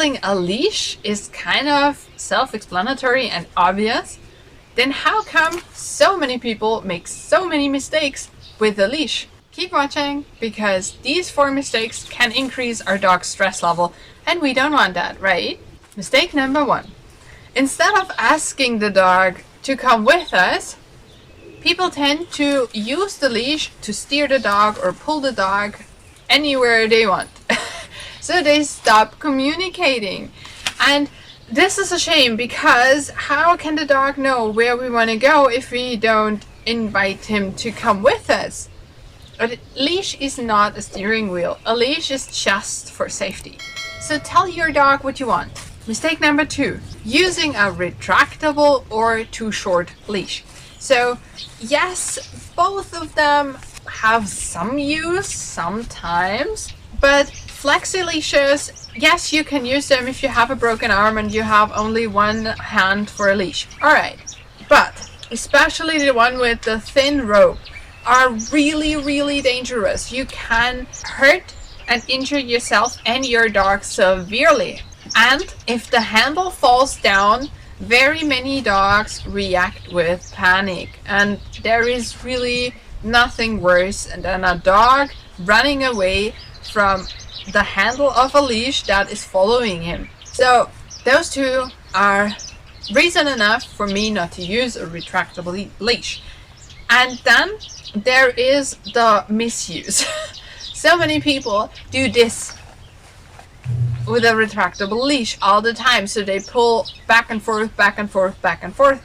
handling a leash is kind of self-explanatory and obvious, then how come so many people make so many mistakes with the leash? Keep watching, because these 4 mistakes can increase our dog's stress level, and we don't want that, right? Mistake number 1. Instead of asking the dog to come with us, people tend to use the leash to steer the dog or pull the dog anywhere they want. So they stop communicating. And this is a shame, because how can the dog know where we want to go if we don't invite him to come with us? A leash is not a steering wheel. A leash is just for safety. So tell your dog what you want. Mistake number 2, using a retractable or too short leash. So yes, both of them have some use sometimes, but flexi leashes, yes, you can use them if you have a broken arm and you have only one hand for a leash. Alright, but especially the one with the thin rope are really dangerous. You can hurt and injure yourself and your dog severely. And if the handle falls down, very many dogs react with panic, and there is really nothing worse than a dog running away from the handle of a leash that is following him. So those 2 are reason enough for me not to use a retractable leash. And then there is the misuse. So many people do this with a retractable leash all the time. So they pull back and forth,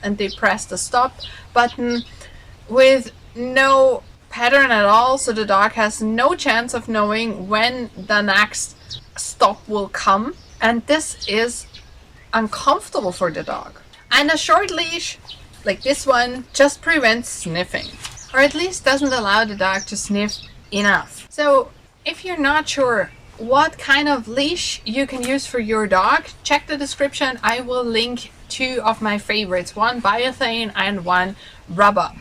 and they press the stop button with no pattern at all. So the dog has no chance of knowing when the next stop will come. And this is uncomfortable for the dog. And a short leash, like this one, just prevents sniffing, or at least doesn't allow the dog to sniff enough. So if you're not sure what kind of leash you can use for your dog, check the description. I will link 2 of my favorites, one biothane and one rubber.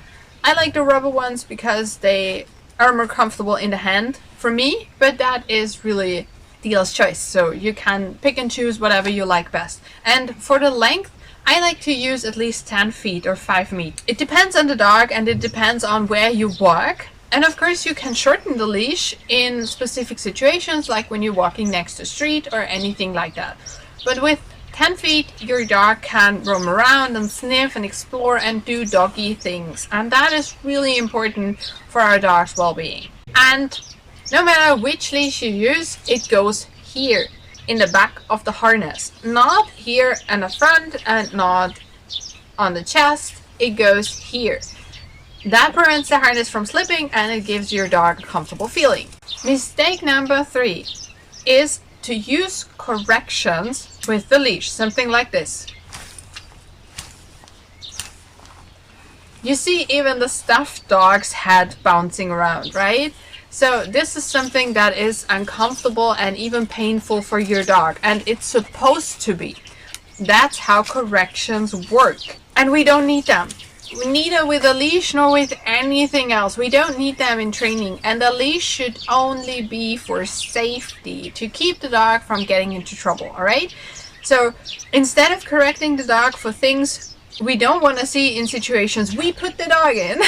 I like the rubber ones because they are more comfortable in the hand for me, but that is really dealer's choice, so you can pick and choose whatever you like best. And for the length, I like to use at least 10 feet or 5 feet. It depends on the dog and it depends on where you walk. And of course you can shorten the leash in specific situations, like when you're walking next to the street or anything like that. But with 10 feet, your dog can roam around and sniff and explore and do doggy things. And that is really important for our dog's well-being. And no matter which leash you use, it goes here in the back of the harness. Not here in the front and not on the chest. It goes here. That prevents the harness from slipping and it gives your dog a comfortable feeling. Mistake number 3 is to use corrections with the leash. Something like this. You see even the stuffed dog's head bouncing around, right? So this is something that is uncomfortable and even painful for your dog, and it's supposed to be. That's how corrections work. And we don't need them. Neither with a leash nor with anything else. We don't need them in training, and the leash should only be for safety, to keep the dog from getting into trouble, alright? So instead of correcting the dog for things we don't want to see in situations we put the dog in,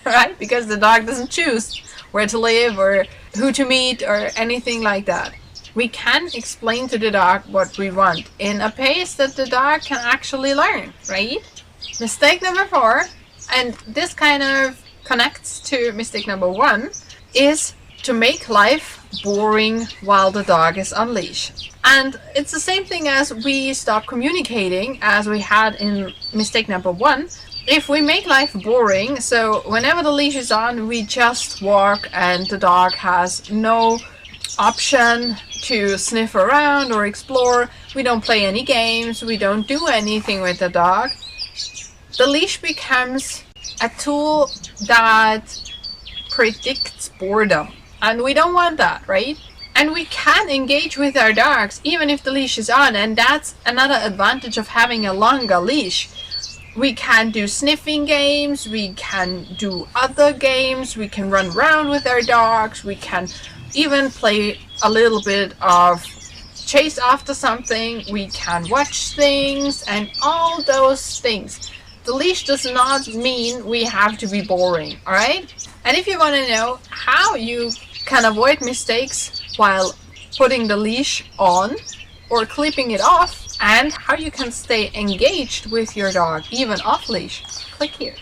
right? Because the dog doesn't choose where to live or who to meet or anything like that. We can explain to the dog what we want in a pace that the dog can actually learn, right? Mistake number 4, and this kind of connects to mistake number 1, is to make life boring while the dog is on leash. And it's the same thing as we stop communicating, as we had in mistake number 1. If we make life boring, so whenever the leash is on, we just walk and the dog has no option to sniff around or explore, we don't play any games, we don't do anything with the dog, the leash becomes a tool that predicts boredom. And we don't want that, right? And we can engage with our dogs even if the leash is on, and that's another advantage of having a longer leash. We can do sniffing games, we can do other games, we can run around with our dogs, we can even play a little bit of chase after something, we can watch things, and all those things. The leash does not mean we have to be boring, alright? And if you want to know how you can avoid mistakes while putting the leash on or clipping it off, and how you can stay engaged with your dog even off leash, click here.